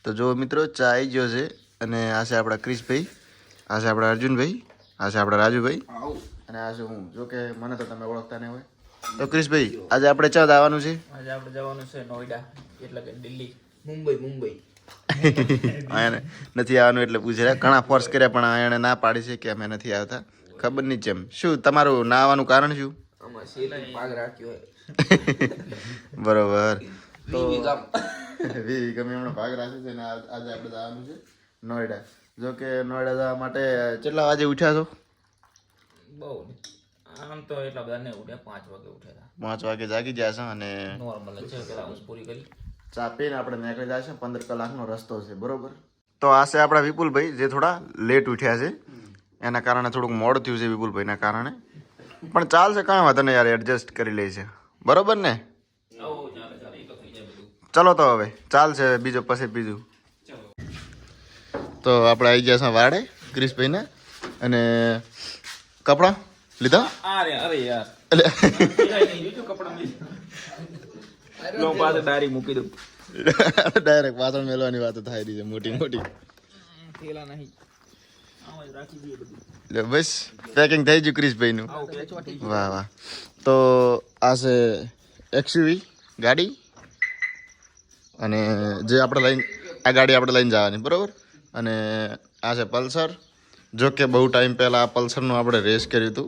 તો જો મિત્રો ચા આવી ગયો છે અને આ છે આપણા ક્રિશભાઈ, આ છે આપણા અર્જુનભાઈ, આ છે આપણા રાજુભાઈ અને આ છે હું. જો કે મને તો તમે ઓળખતા નહીં હોય. તો ક્રિશભાઈ આજે આપણે ચા જવાનું છે? આજે આપણે જવાનું છે નોઈડા, એટલે કે દિલ્હી, મુંબઈ એને નથી આવવાનું એટલે પૂછે રહ્યા. ઘણા ફોર્સ કર્યા પણ એણે ના પાડી છે કે અમે નથી આવતા. ખબર નહીં જેમ. શું તમારું ના આવવાનું કારણ શું? આમાં શેરી ભાગ રાખ્યો હે. બરોબર. તો વીવી ગામ ગમે એમણે ભાગ રાખ્યો છે ને આજે આપણે જવાનું છે નોઈડા. જો કે નોઈડા જવા માટે કેટલા વાગે ઉઠ્યા છો? બહુ આમ તો એટલા બધા નહીં ઉઠ્યા, 5 વાગે ઉઠ્યા 5 વાગે જાગી ગયા છો અને હતા. નોર્મલ છે, પેલા ઊંઘ પૂરી કરી. ચા પીને આપણે નીકળી જશે. 15 કલાકનો રસ્તો છે, બરોબર. તો આ છે આપણા વિપુલભાઈ જે થોડા લેટ ઉઠ્યા છે, એના કારણે થોડુંક મોડું થયું છે વિપુલભાઈના કારણે. પણ ચાલશે, કાંઈ વાંધો નહીં યાર, એડજસ્ટ કરી લે છે, બરોબર ને? ચલો તો હવે ચાલશે, બીજો પછી બીજું. તો આપણે આવી ગયા છે વાડે ક્રિશભાઈને અને કપડાં લીધા. અરે યાર એટલે લો પાસે ડાયરી મૂકી દઉં. ડાયરેક્ટ પાછળ મેળવાની વાતો થાય રહી છે મોટી મોટી. થેલા નહીં, આમ જ રાખી દઈએ બધું. એટલે બસ પેકિંગ થઈ ગયું ક્રિશભાઈનું. વાહ વાહ. તો આ છે એક્સયુવી ગાડી અને જે આપણે લઈને આ ગાડી આપણે લઈને જવાની, બરાબર. અને આ છે પલ્સર. જો કે બહુ ટાઈમ પહેલાં આ પલ્સરનું આપણે રેસ કર્યું હતું,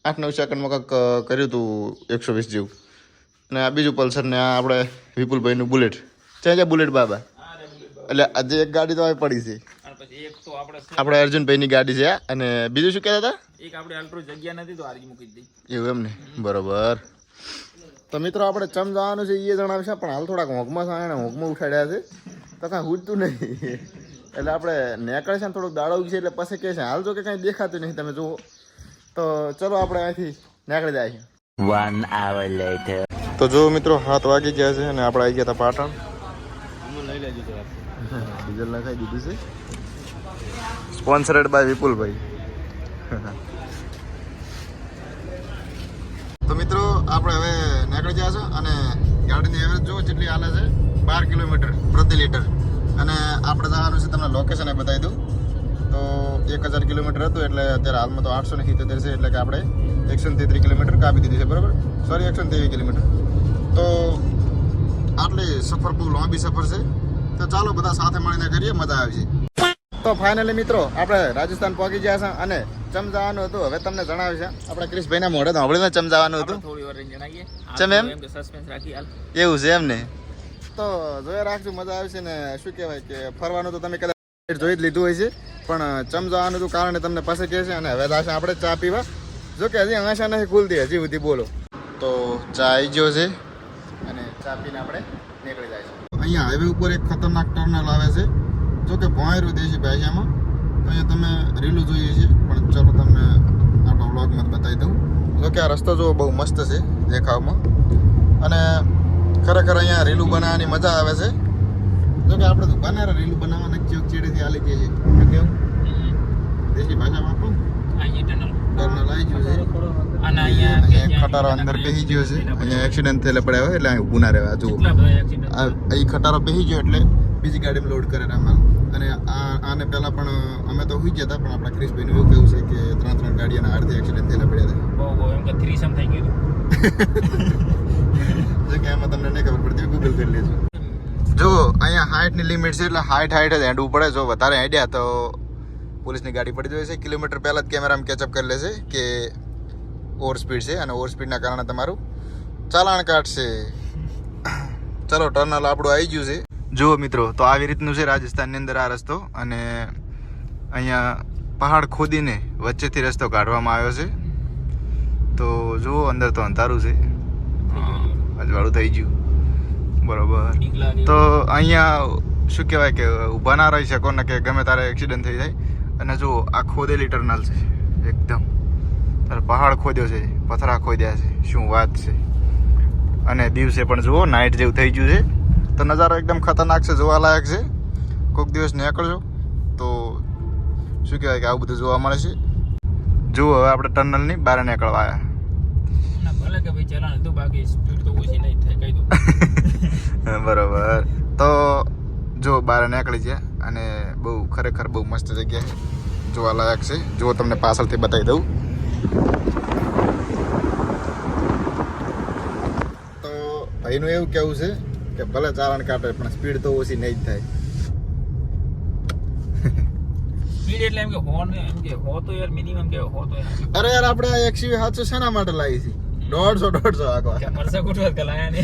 8-9 સેકન્ડમાં કંઈક કર્યું હતું 120 જેવું. અને આ બીજું પલ્સર ને આ આપણે વિપુલભાઈનું બુલેટ. છે બુલેટ બાબા. એટલે આજે એક ગાડી તો આવી પડી છે, પછી એક તો આપણે અર્જુનભાઈની ગાડી છે. અને બીજું શું કહેતા હતા? એક આપણે અલ્ટ્રો જગ્યા નથી તો આરજી મૂકી દીધી. એવું એમ ને, બરોબર. તો મિત્રો આપણે ચમ જવાનું છે એ જણાવશે, પણ હાલ થોડાક હોંકમાં છે, એને હોંકમાં ઉઠાડ્યા છે તો કાંઈ હુજતું નહીં. એટલે આપણે નીકળે છે ને થોડુંક દાડવું છે, એટલે પછી કહે છે હાલ. જો કે કાંઈ દેખાતું નહીં, તમે જુઓ. તો ચલો આપણે અહીંથી નીકળી જાય છે. 1 hour later. તો જો મિત્રો 7 વાગી ગયા છે અને આપણે આવી ગયા હતા પાટણ. લઈ લેજો તો ડીઝલ નખાઈ દીધું છે, સ્પોન્સરેડ બાય વિપુલભાઈ. તો મિત્રો આપણે હવે નીકળી ગયા છે અને ગાડીની એવરેજ જુઓ જેટલી હાલે છે, 12 કિલોમીટર પ્રતિ લીટર. અને આપણે જવાનું છે, તમને લોકેશન એ બતાવી દઉં. તો 1000 કિલોમીટર હતું, એટલે અત્યારે હાલમાં તો 877 છે, એટલે કે આપણે 133 કિલોમીટર કાપી દીધી છે, બરાબર. Sorry 123 kilometre. તો આટલી સફર બહુ લાંબી સફર છે. તો ચાલો બધા સાથે મળીને કરીએ, મજા આવશે. તો ફાઇનલી મિત્રો આપણે રાજસ્થાન પહોંચી ગયા છે અને ચમ જવાનું હતું હવે તમને જણાવશે. આપણે ક્રિશભાઈના મોઢે સાંભળીને ચમ જવાનું હતું. થોડી વાર જણાવીએ ચમ એમ કે સસ્પેન્સ રાખી હાલ. એવું છે એમ ને. તો જોયા રાખજો, મજા આવશે. ને શું કહેવાય કે ફરવાનું તો તમે કદાચ જોઈ જ લીધું હોય છે, પણ ચમ જવાનું હતું કારણે તમને પાસે કહે છે. અને હવે દાશે આપણે ચા પીવા. જો કે હજી આશા નથી ખુલતી હજી સુધી, બોલો. તો ચા આવી ગયો છે અને ચા પીને આપણે નીકળી જાય છે. અહીંયા હાઈવે ઉપર એક ખતરનાક ટર્નલ આવે છે, જો કે ભોંયરું દેશી ભાષામાં. તો અહીંયા તમે રીલું જોઈએ છે, પણ ચલો તમને આપણા વ્લોગમાં બતાવી દઉં. જો કે આ રસ્તો જો બહુ મસ્ત છે દેખાવમાં, અને ખરેખર અહીંયા રીલું બનાવવાની મજા આવે છે. જો કે આપણે તો બનારે રીલું બનાવવા નક્કી ચેડેથી હાલી ગઈ છે, કેવું દેશી ભાષામાં આપણું ટર્નલ આવી ગયું છે. અને અહીંયા એક ખટારો અંદર બેસી ગયો છે. અહીંયા એક્સિડન્ટ થયેલા પડ્યા હોય એટલે અહીં ઊભું ના રહેવા. જુઓ અહીં ખટારો બેસી ગયો એટલે બીજી ગાડીમાં લોડ કરે માલ. અને આને પહેલાં પણ અમે તો હોઈ ગયા હતા, પણ આપણા ક્રિશભાઈનું એવું કેવું છે કે 3 ગાડીઓના આડથી એક્સિડન્ટ થયેલા પડ્યા હતા. બહુ એમ કે થ્રીસમ થઈ ગયું. જો કે એમાં તમને નહીં ખબર પડતી, ગૂગલ કરી લેજો. જો અહીંયા 60ની લિમિટ છે, એટલે 60 જ હેડવું પડે. જો વધારે હેડ્યા તો પોલીસની ગાડી પડી જાય છે. કિલોમીટર પહેલાં જ કેમેરામાં કેચઅપ કરી લેશે કે ઓવર સ્પીડ છે, અને ઓવર સ્પીડના કારણે તમારું ચાલાણ કાઢશે. ચલો ટર્નલ આપણું આવી ગયું છે. જુઓ મિત્રો, તો આવી રીતનું છે રાજસ્થાનની અંદર આ રસ્તો. અને અહીંયા પહાડ ખોદીને વચ્ચેથી રસ્તો કાઢવામાં આવ્યો છે. તો જુઓ અંદર તો અંધારું છે, અજવાળું થઈ ગયું, બરોબર. તો અહીંયા શું કહેવાય કે ઊભા ના રહી શકો ને, કે ગમે તારે એક્સિડન્ટ થઈ જાય. અને જુઓ આ ખોદેલી ટર્નલ છે એકદમ. તારે પહાડ ખોદ્યો છે, પથરા ખોદ્યા છે, શું વાત છે. અને દિવસે પણ જુઓ નાઇટ જેવું થઈ ગયું છે. તો નજારો એકદમ ખતરનાક છે, જોવાલાયક છે. કોઈક દિવસ નીકળજો તો શું કહેવાય કે આવું બધું જોવા મળે છે. જુઓ હવે આપણે ટર્નલની બહાર નીકળવા આવ્યા. ભલે કે ભાઈ ચલાણ હતું, બાકી સ્પીડ તો ઓછી નહીં થાય, કહી દો. બરોબર. તો જો બહાર નીકળી ગયા અને બહુ ખરેખર બહુ મસ્ત જગ્યા છે, જોવાલાયક છે. જો તમને પાછળથી બતાવી દઉં તો ભાઈનું એવું કેવું છે કે ભલે ચારણ કાઢે પણ સ્પીડ તો ઓછી નહીં જ થાય. સ્પીડ એટલે એમ કે હો તો યાર મિનિમમ કે હો તો યાર અરે યાર આપણે આ XUV 700 શેના માટે લાવી છે? 150 આખો મરસા કુટવા કલાયા ને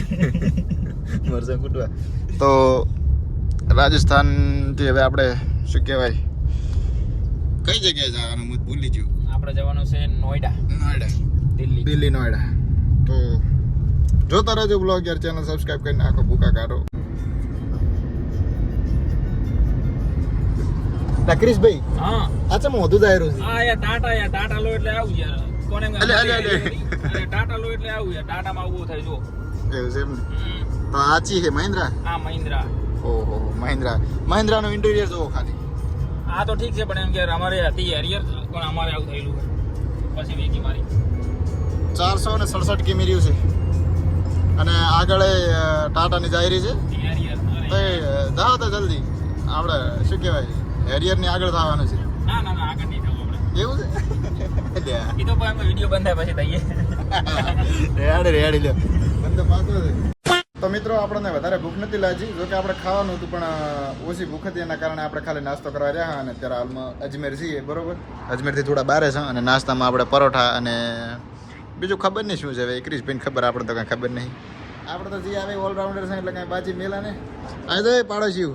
મરસા કુટવા. તો રાજસ્થાનથી હવે આપણે શું કહેવાય કઈ જગ્યાએ જવાનું હું ભૂલી ગયો. આપણે જવાનું છે નોઈડા, દિલ્હી નોઈડા. તો જોતા રહેજો બ્લોગ યાર, ચેનલ સબસ્ક્રાઇબ કરી નાખો, ભૂકા કાઢો. ક્રિશભાઈ હા આ ચમ વધુ દાયરો છે. આ યાર ટાટા લો એટલે આવું યાર કોને એમ ટાટા લો એટલે આવું યાર ટાટામાં આવું થાય જો એવું છે એમ ને? તો આચી છે મહિન્દ્રા. આ મહિન્દ્રા. ઓહો મહિન્દ્રાનું ઇન્ટિરિયર જોવો ખાલી. આ તો ઠીક છે પણ એમ કે અમારે હતી હેરિયર પણ અમારે આવું થયેલું પછી વેકી મારી 467 કિમી રહ્યું છે અને આગળ ટાટાની જાહેરી છે. હેરિયર તો જાઓ તો જલ્દી આપણે શું કહેવાય હેરિયરની આગળ થવાનું છે. ના આગળ નહીં થવું આપણે એવું છે એ તો પણ વિડીયો બંધ થાય પછી થઈએ રેડી લે બંધ પાકો છે. તો મિત્રો આપણને વધારે ભૂખ નથી લાગી, જો કે આપણે ખાવાનું હતું પણ ઓછી ભૂખ હતી એના કારણે આપણે ખાલી નાસ્તો કરવા રહ્યા અને અત્યારે હાલમાં અજમેર છીએ. બરોબર, અજમેરથી થોડા બારે છે અને નાસ્તામાં આપણે પરોઠા અને બીજું ખબર નહીં શું છે હવે ક્રિશભાઈને ખબર, આપણે તો કાંઈ ખબર નહીં. આપણે તો જે આવે ઓલરાઉન્ડર છે એટલે કાંઈ બાજી મેલા ને આ તો પાડોશી.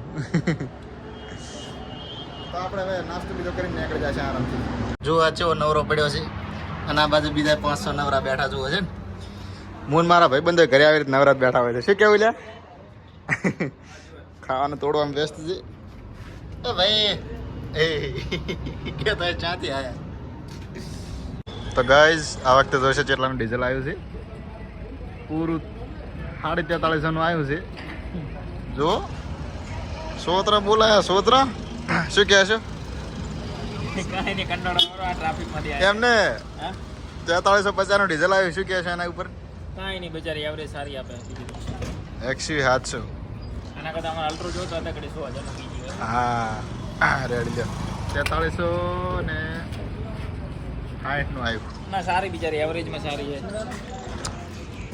તો આપણે હવે નાસ્તો બીજો કરીને નીકળી જશે આરામથી. જો આ ચેવો નવરો પડ્યો છે અને આ બાજુ બીજા 500 નવરા બેઠા જુઓ છે ને. મૂન મારા ભાઈબંધો ઘરે આવી રીતે નવરાત બેઠા હોય છે. શું કેવું લ્યા? ખાવાનું તોડવામાં વ્યસ્ત છે. ભાઈ એ કે તો ચાથી આયા. તો ગાઈઝ આ વખતે જોશે કેટલાનું ડીઝલ આવ્યું છે, પૂરું 4350 નું આવ્યું છે. જો સોતરા બોલાયા સોતરા શું કહે છો કાંઈ નહીં કંટાળો આ ટ્રાફિકમાંથી એમને 4350 નું ડીઝલ આવ્યું, શું કહે છે એના ઉપર? કાંઈ નહીં બચારી એવરેજ સારી આપે XUV 700. આના કરતાં અમારે અલ્ટ્રો જોતો હતા કડી 100,000 નો બીજી હોય. હા રેડી લ્યો 4300 ને 60 નું આવ્યું. ના સારી બિચારી એવરેજમાં સારી છે.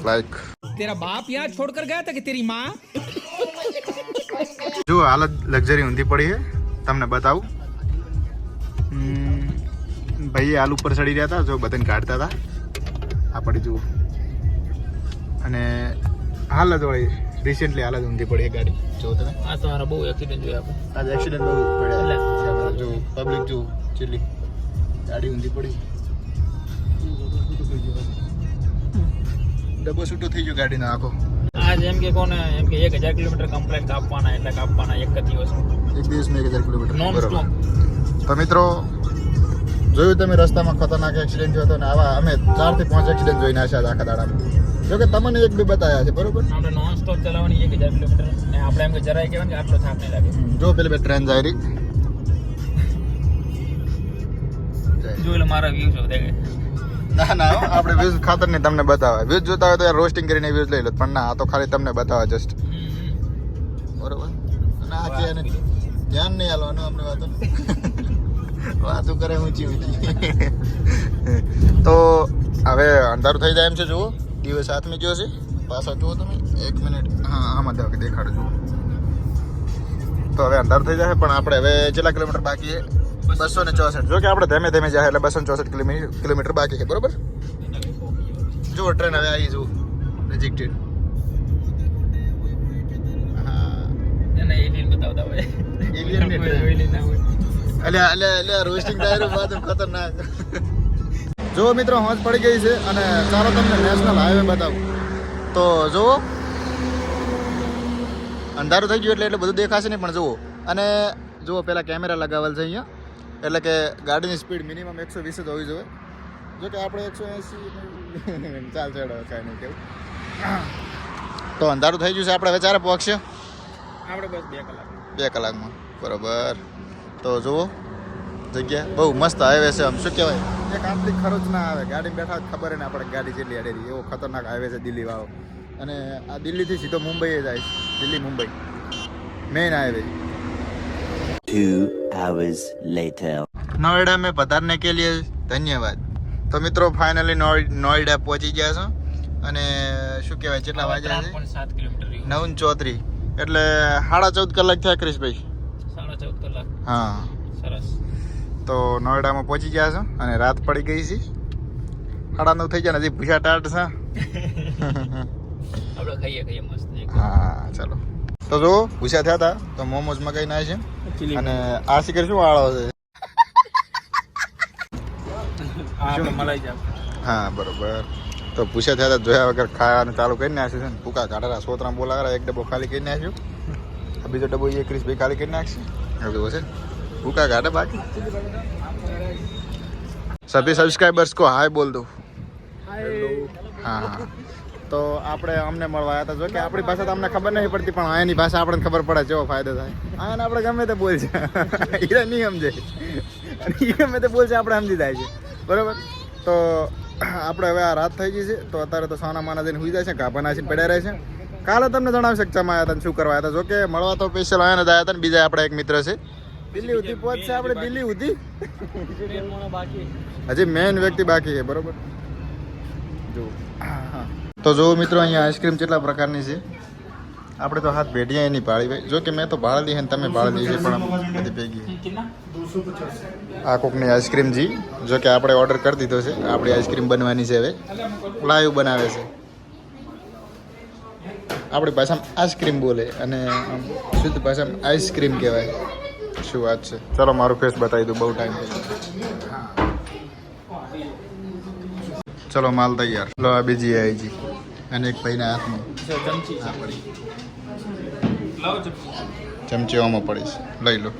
લાઈક तेरा बाप यहाँ छोड़कर गया था कि तेरी माँ? જો હાલત લક્ઝરી ઊંધી પડી છે તમને બતાવું. ભાઈ હાલ ઉપર ચડી રહ્યા હતા, જો બધાને કાઢતા હતા. આ પડી જુઓ અને હાલત વળી રિસેન્ટલી હાલત ઊંધી પડી ગાડી. જો તમે આ તો મારા બહુ એક્સિડન્ટ જોયા આપણે. આજે એક્સિડન્ટ બહુ પડ્યા. જો પબ્લિક જો ચેલી ગાડી ઊંધી પડી, ડબ્બો છૂટો થઈ ગયો ગાડીનો આખો. આજ એમ કે કોને એમ કે 1000 કિલોમીટર કમ્પ્લીટ કાપવાના એટલે કાપવાના એક જ દિવસમાં એક દિવસમાં 1000 કિલોમીટર. નોન બરોબર. સ્ટોપ. તો મિત્રો જોયું તમે રસ્તામાં ખતરનાક એક્સિડન્ટ થયો હતો ને આવા અમે 4 થી 5 એક્સિડન્ટ જોઈને આવ્યા આખા દાડામાં. જો કે તમને એક બે બતાવ્યા છે. બરોબર, આપણે નોન સ્ટોપ ચલાવવાની 1000 કિલોમીટર ને આપણે એમ કે જરાય કહેવાય કે આટલો થાક નહીં લાગે. જો પેલી બે ટ્રેન જાય રહી. જોઈ લો મારા વ્યૂ જો દેખે. ના હો, આપણે વ્યૂઝ ખાતર નહીં તમને બતાવે. વ્યૂઝ જોતા હોય તો યાર રોસ્ટિંગ કરીને વ્યૂઝ લઈ લો, પણ ના આ તો ખાલી તમને બતાવે જસ્ટ. બરોબર, અને આ કે એને ધ્યાન નહીં આલવાનું આપણે વાતો કરે ઊંચી ઊંચી. તો હવે અંધારું થઈ જાય એમ છે. જુઓ દિવસ હાથમાં ગયો છે. પાછા જુઓ તમે 1 મિનિટ. હા આમાં દેખાડો જુઓ. તો હવે અંધારું થઈ જાય પણ આપણે હવે કેટલા કિલોમીટર બાકી છે? 264. જો કે આપણે ધીમે ધીમે જાય એટલે 264 કિલોમીટર બાકી છે. બરોબર, જો ટ્રેન હવે આવી જુઓ રિજેક્ટેડ. હા એને એલિયન બતાવતા હોય. એલિયન ને એલિયન ના હોય. અલ્યા રોસ્ટિંગ ડાયરો બાદ ખતરનાક. જો મિત્રો હોંજ પડી ગઈ છે અને ચાલો તમને નેશનલ હાઈવે બતાવું. તો જુઓ અંધારું થઈ ગયું એટલે બધું દેખાશે નહીં પણ જુઓ. અને જુઓ પેલા કેમેરા લગાવેલ છે અહીંયા, એટલે કે ગાડીની સ્પીડ મિનિમમ 120 જ હોવી જોઈએ. જો કે આપણે 180 ચાલ ચડો કાંઈ નહીં કેવું. તો અંધારું થઈ ગયું છે. આપણે હવે ચારે પહોંચશે આપણે બસ 2 કલાક. 2 કલાકમાં. બરોબર, તો જુઓ જગ્યા બહુ મસ્ત હાઈવે છે. આમ શું કહેવાય એક આટલી ખર્ચ ના આવે. ગાડી બેઠા ખબર ને આપણે ગાડી જેટલી અડેરી. એવો ખતરનાક હાઈવે છે દિલ્હી વાળો. અને આ દિલ્હીથી સીધો મુંબઈ જાય. Delhi Mumbai main highway. 2 hours later. Noida में पधारने के लिए धन्यवाद। તો મિત્રો ફાઇનલી નોઈડા પહોંચી ગયા છો અને શું કહેવાય કેટલા વાગ્યા છે 7 કિલોમીટર 9:34 એટલે 14.5 કલાક થયા ક્રિશભાઈ 14.5 કલાક હા સરસ તો નોઈડામાં પહોંચી ગયા છો અને રાત પડી ગઈ છે 9:30 થઈ ગયા હજી ભૂસા ટાટ છે આપણે ખાઈએ મસ્ત હા ચાલો તો જો ભૂસા થયા હતા તો મોમોઝ મગાઈ ના છે અને આ શિખર શું વાળો છે આપણે મલાઈ જા હા બરોબર તો ભૂસા થયા હતા જોયા વગર ખાવાનું ચાલુ કરી નાખ્યું છે ને ભૂકા કાઢેલા સોતરા બોલાવેલા એક ડબ્બો ખાલી કરી નાખ્યો આ બીજો ડબ્બો એ ક્રિશભાઈ ખાલી કરી નાખશે એવું છે ભૂકા કાઢે બાકી સભી સબસ્ક્રાइबर्स को हाय बोल दो હા હા તો આપણે અમને મળવા આવ્યા હતા જો કે આપણી ભાષા તો અમને ખબર નહીં પડતી પણ અહીંની ભાષા આપણને ખબર પડે કેવો ફાયદો થાય આને આપણે ગમે તે બોલ છે હીરા નહીં સમજે અને એ ગમે તે બોલ છે આપણે સમજી જાય છે બરાબર તો આપણે હવે આ રાત થઈ ગઈ છે તો અત્યારે તો સોના માના જઈને સુઈ જાય છે ગાભા નાસીને પડ્યા રહે છે કાલે તમને જણાવી શકતા આવ્યા હતા શું કરવા આવ્યા હતા જો કે મળવા તો સ્પેશિયલ આવ્યા જ આવ્યા હતા ને બીજા આપણા એક મિત્ર છે દિલ્હી સુધી પહોંચશે આપણે દિલ્હી સુધી હજી મેઇન વ્યક્તિ બાકી છે બરોબર જો તો જો મિત્રો અહીંયા આઈસ્ક્રીમ કેટલા પ્રકારની છે આપણે તો હાથ ભેટીએ એની પાળી ભાઈ જો કે મેં તો ભાળી છે ને તમે ભાળી છે પણ બધી ભેગી આ કોકની આઈસ્ક્રીમ જી જો કે આપણે ઓર્ડર કરી દીધો છે આપણી આઈસ્ક્રીમ બનવાની છે હવે લાઈવ બનાવે છે આપણી ભાષામાં આઈસ્ક્રીમ બોલે અને શુદ્ધ ભાષામાં આઈસ્ક્રીમ કહેવાય શું વાત છે ચલો મારું ફેસ બતાવી દઉં બહુ ટાઈમ ચલો માલ તૈયાર લો આ બીજી આઈજી અને એક ભાઈના હાથમાં ચમચી હા પડી લાવો ચમચી આમાં પડી છે લઈ લો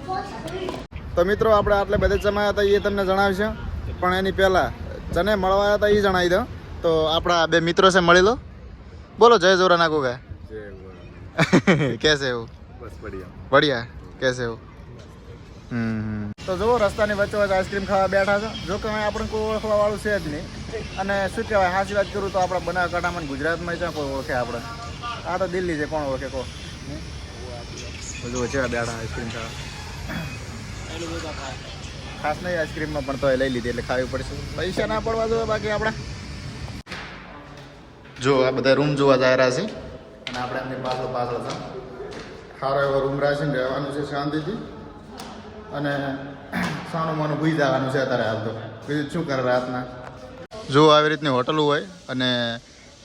તો મિત્રો આપણે આટલે બધે જમાયા હતા એ તમને જણાવશે પણ એની પહેલાં જને મળવા હતા એ જણાવી દો તો આપણા બે મિત્રો છે મળી લો બોલો જય જોરા નાખો ગયા કેસે હો બસ બઢિયા કેસે હો તો જુઓ રસ્તાની વચ્ચે વચ્ચે આઈસ્ક્રીમ ખાવા બેઠા છે જો કે આપણે કોઈ ઓળખવા વાળું છે જ નહીં અને શું કહેવાય સાચી વાત કરું તો આપણે બનાસકાંઠામાં ગુજરાતમાં છે કોઈ ઓળખે આપણે આ તો દિલ્હી છે કોણ ઓળખે કહો જુઓ છે બેઠા આઈસ્ક્રીમ ખાવા ખાસ નહીં આઈસ્ક્રીમમાં પણ તો લઈ લીધી એટલે ખાવી પડશે પૈસા ના પડવા જોઈએ બાકી આપણે જો આ બધા રૂમ જોવા જઈ રહ્યા છે અને આપણે એમની પાછળ પાછળ છે સારો એવો રૂમ રાખીને રહેવાનું છે શાંતિથી અને સાનું માનું ભૂઈ જવાનું છે અત્યારે હાલ તો બીજું શું કરે રાતના જો આવી રીતની હોટલો હોય અને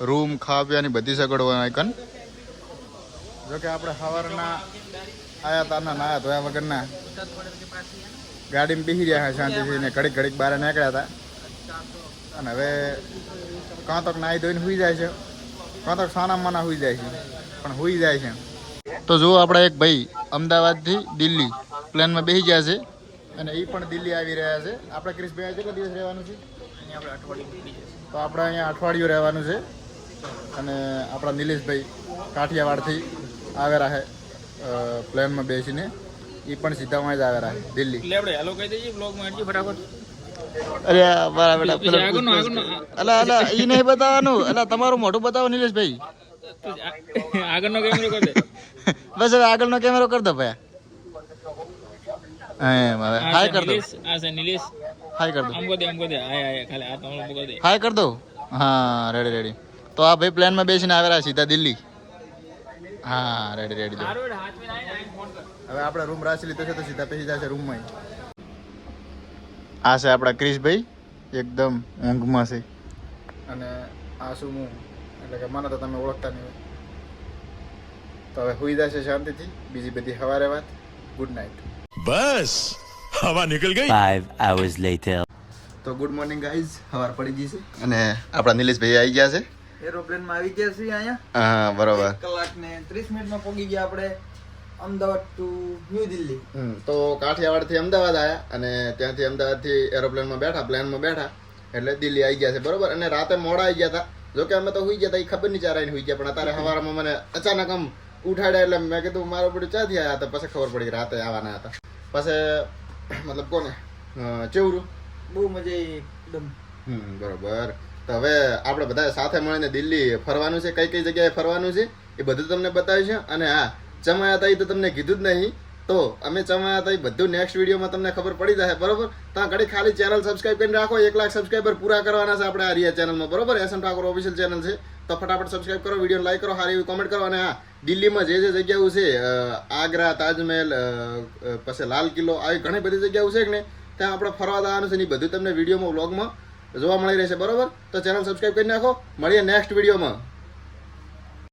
રૂમ ખાવા પીવાની બધી સગવડ હોય આઈકન જો કે આપણે સવારના આયા તારના નાયા ધોયા વગરના ગાડીમાં બેસી રહ્યા શાંતિથી ને ઘડીક ઘડીક બહાર નીકળ્યા હતા અને હવે કાં તો નાહી ધોઈને સુઈ જાય છે કાં તો સાના માના સુઈ જાય છે પણ સુઈ જાય છે તો જુઓ આપણા એક ભાઈ અમદાવાદથી દિલ્હી પ્લેનમાં બેસી ગયા છે અને એ પણ દિલ્હી આવી રહ્યા છે આપણે ક્રિશભાઈ કેટલા દિવસ રહેવાનું છે તો આપણે અહીંયા અઠવાડિયું રહેવાનું છે અને આપણા નિલેશભાઈ કાઠિયાવાડથી આવેલા છે પ્લેનમાં બેસીને એ પણ સીધા જ આવેલા છે દિલ્હી એટલે આપણે હેલો કહી દઈએ બ્લોગમાં હેડજી ફટાફટ અરે મારા બેટા અલા અલા એ નહીં બતાવવાનું અલા તમારું મોઢું બતાવો નિલેશભાઈ આગળનો કેમેરો કરી દે બસ હવે આગળનો કેમેરો કરી દો ભાઈ હાય કર દો આ છે નિલેશ હાય કર દો આમકો દે આય ખાલી આ તમને પકડ દે હાય કર દો હા રેડી રેડી તો આ ભાઈ પ્લેનમાં બેસીને આવેલા સીધા દિલ્હી હા રેડી રેડી દો હારું હાથ મે આય ફોન કર હવે આપણે રૂમ રાખી લીધો છે તો સીધા બેસી જશે રૂમમાં આ છે આપણા ક્રિશભાઈ એકદમ ઊંઘમાં છે અને આ શું હું એટલે કે મને તો તમે ઓળખતા નહીં હોય તો હવે સુઈ જશે શાંતિથી બીજી બધી સવારે વાત ગુડ નાઇટ बस हवा निकल गई 5 hours later. તો ગુડ મોર્નિંગ ગાઈઝ સવાર પડી ગઈ છે અને આપણા નિલેશભાઈ આવી ગયા છે એરોપ્લેનમાં આવી ગયા છીએ અહીંયા હા બરોબર 1 કલાક ને 30 મિનિટમાં પહોંચી ગયા આપણે અમદાવાદ ટુ ન્યૂ દિલ્હી. તો કાઠિયાવાડથી અમદાવાદ આવ્યા અને ત્યાંથી અમદાવાદથી એરોપ્લેનમાં બેઠા પ્લેનમાં બેઠા એટલે દિલ્હી આવી ગયા છે બરોબર અને રાતે મોડા આવી ગયા હતા જોકે અમે તો સુઈ ગયા હતા એ ખબર નહીં ચારાઈને સુઈ ગયા પણ અત્યારે સવારમાં મને અચાનક આમ ઉઠાડ્યા એટલે મેં કીધું મારો બધું ચાથી આવ્યા હતા પછી ખબર પડી રાતે આવવાના હતા પછી મતલબ કોને ચેવરું બહુ મજા આવી એકદમ. બરોબર તો હવે આપણે બધા સાથે મળીને દિલ્હી ફરવાનું છે કઈ કઈ જગ્યાએ ફરવાનું છે એ બધું તમને બતાવીશું અને હા ચમાયા હતા એ તો તમને કીધું જ નહીં. તો અમે ચમાયા હતા એ બધું નેક્સ્ટ વિડીયોમાં તમને ખબર પડી જશે, બરોબર. તો ઘડી ખાલી ચેનલ સબસ્ક્રાઇબ કરીને રાખો. 1 લાખ સબસ્ક્રાઇબર પૂરા કરવાના છે આપણે આ રિયા ચેનલમાં, બરોબર. એસએન ઠાકોર ઓફિશિયલ ચેનલ છે. તો ફટાફટ સબસ્ક્રાઇબ કરો, વિડીયો લાઈક કરો, સારી એવી કોમેન્ટ કરો. અને હા, દિલ્હીમાં જે જગ્યાઓ છે, આગ્રા, તાજમહેલ, પછી લાલ કિલ્લો, આવી ઘણી બધી જગ્યાઓ છે કે ને, ત્યાં આપણે ફરવા જવાનું છે ને, એ બધું તમને વિડીયોમાં વ્લોગમાં જોવા મળી રહેશે, બરોબર. તો ચેનલ સબસ્ક્રાઇબ કરી નાખો. મળીએ નેક્સ્ટ વિડીયોમાં.